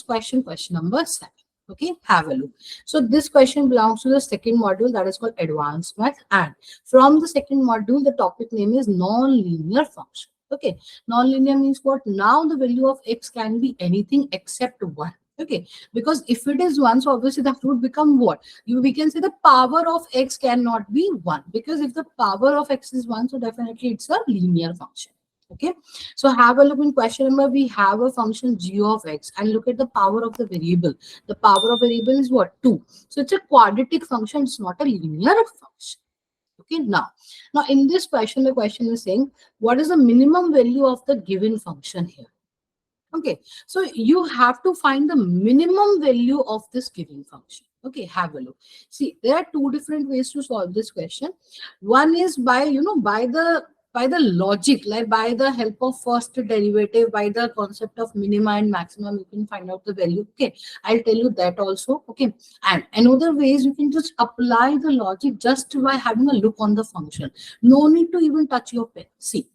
question, question number 7. Okay, have a look. So this question belongs to the second module, that is called advanced math, and from the second module the topic name is non-linear function. Okay, non-linear means what? Now the value of x can be anything except 1. Okay, because if it is 1, so obviously that would become what? We can say the power of x cannot be 1, because if the power of x is 1, so definitely it's a linear function. Okay, so have a look in question number. We have a function g of x, and look at the power of the variable. The power of variable is what? 2. So it's a quadratic function, it's not a linear function. Okay, now in this question, the question is saying what is the minimum value of the given function here? Okay, so you have to find the minimum value of this given function. Okay, have a look. See, there are two different ways to solve this question. One is by, by the logic, like by the help of first derivative, by the concept of minima and maximum, you can find out the value. Okay, I'll tell you that also. Okay, and another way is you can just apply the logic just by having a look on the function. No need to even touch your pen. See,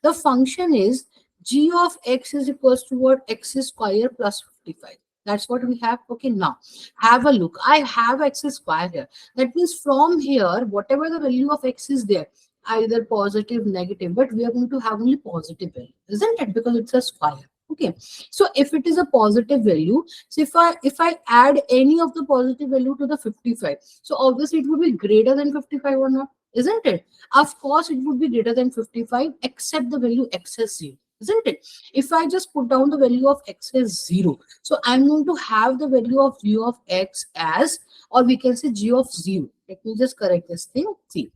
the function is g of x is equals to what? X square plus 55. That's what we have. Okay, now have a look. I have x square here. That means from here, whatever the value of x is there, either positive, negative, but we are going to have only positive value, isn't it? Because it's a square. Okay, so if it is a positive value, so if I add any of the positive value to the 55, so obviously it would be greater than 55 or not, isn't it? Of course, it would be greater than 55, except the value x is 0. Isn't it? If I just put down the value of x as 0, so I'm going to have the value of g of x as, or we can say g of 0. Let me just correct this thing. See,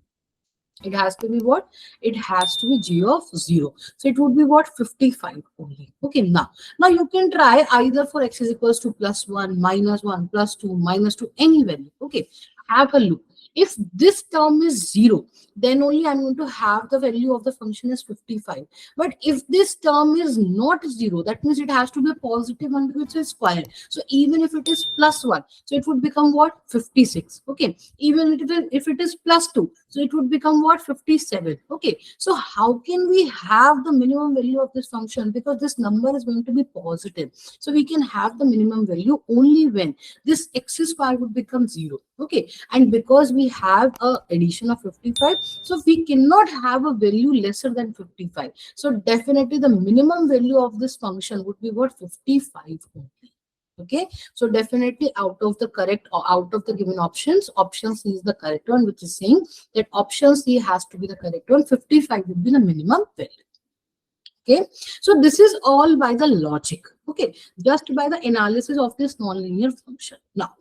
it has to be what? It has to be g of 0. So it would be what? 55 only. Okay, now you can try either for x is equals to +1, -1, +2, -2, any value. Okay, have a look. If this term is 0, then only I'm going to have the value of the function is 55. But if this term is not 0, that means it has to be a positive one because it's square. So even if it is +1, so it would become what? 56. Okay. Even if it is +2, so it would become what? 57. Okay. So how can we have the minimum value of this function? Because this number is going to be positive. So we can have the minimum value only when this x square would become 0. Okay, and because we have a addition of 55, so we cannot have a value lesser than 55. So definitely the minimum value of this function would be what? 55 only. Okay, so definitely out of the correct, or out of the given options, option C is the correct one, which is saying that option C has to be the correct one. 55 would be the minimum value. Okay, so this is all by the logic. Okay, just by the analysis of this nonlinear function. Now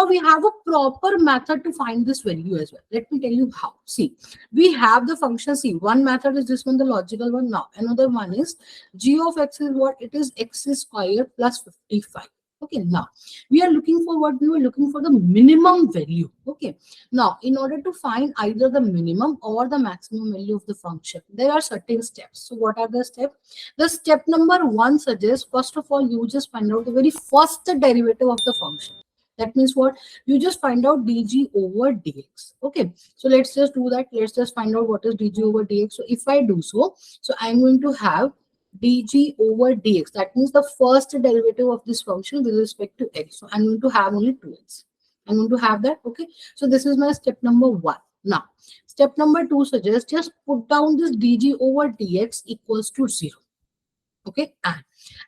we have a proper method to find this value as well. Let me tell you how. See, we have the function C. One method is this one, the logical one. Now another one is g of x is what? It is x square plus 55. Okay, now we are looking for what? We were looking for the minimum value. Okay, now in order to find either the minimum or the maximum value of the function, there are certain steps. So what are the steps? The step number 1 suggests, first of all, you just find out the very first derivative of the function. That means what? You just find out dg over dx. Okay, so let's just do that. Let's just find out what is dg over dx. So if I do so, I'm going to have dg over dx. That means the first derivative of this function with respect to x. So I'm going to have only 2x. I'm going to have that. Okay, so this is my step number 1. Now step number 2 suggests just put down this dg over dx equals to 0. Okay,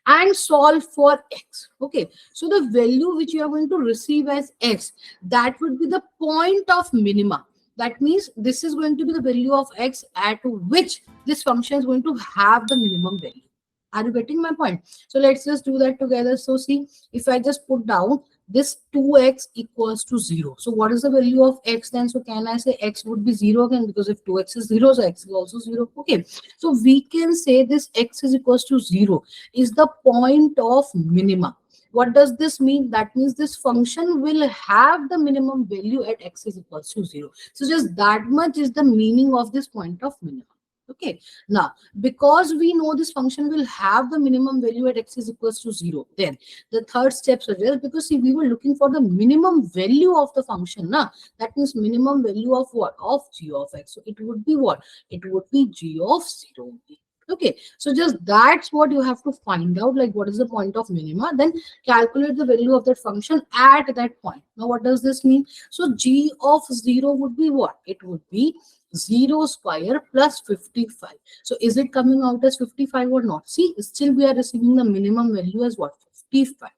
and solve for x. Okay, so the value which you are going to receive as x, that would be the point of minima. That means this is going to be the value of x at which this function is going to have the minimum value. Are you getting my point? So let's just do that together. So see, if I just put down this 2x equals to 0. So what is the value of x then? So can I say x would be 0 again? Because if 2x is 0, so x is also 0. Okay, so we can say this x is equals to 0 is the point of minima. What does this mean? That means this function will have the minimum value at x is equals to 0. So just that much is the meaning of this point of minimum. Okay, now because we know this function will have the minimum value at x is equals to 0, then the third step suggests, because see, we were looking for the minimum value of the function. Now that means minimum value of what? Of g of x. So it would be what? It would be g of 0. Okay, so just that's what you have to find out, like what is the point of minima, then calculate the value of that function at that point. Now what does this mean? So g of 0 would be what? It would be 0 square plus 55. So is it coming out as 55 or not? See, still we are receiving the minimum value as what? 55.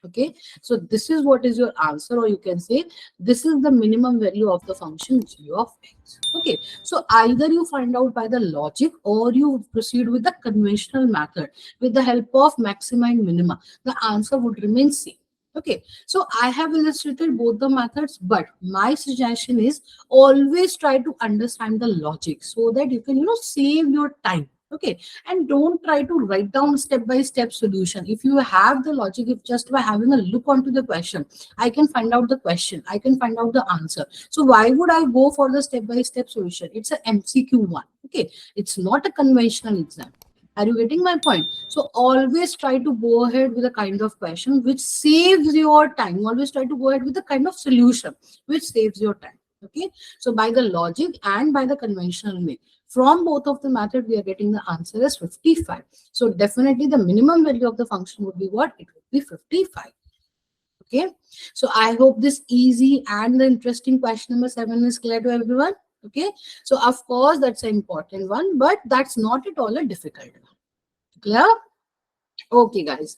Okay, so this is what is your answer, or you can say this is the minimum value of the function g of x. Okay, so either you find out by the logic or you proceed with the conventional method with the help of maxima and minima. The answer would remain same. Okay, so I have illustrated both the methods, but my suggestion is always try to understand the logic so that you can, save your time. Okay, and don't try to write down step by step solution. If you have the logic, if just by having a look onto the question, I can find out the question, I can find out the answer. So why would I go for the step by step solution? It's a MCQ one. Okay, it's not a conventional exam. Are you getting my point? So always try to go ahead with a kind of question which saves your time. Always try to go ahead with a kind of solution which saves your time. Okay, so by the logic and by the conventional way, from both of the method, we are getting the answer as 55. So definitely the minimum value of the function would be what? It would be 55. Okay. So I hope this easy and the interesting question number 7 is clear to everyone. Okay. So of course, that's an important one, but that's not at all a difficult one. Clear? Okay, guys.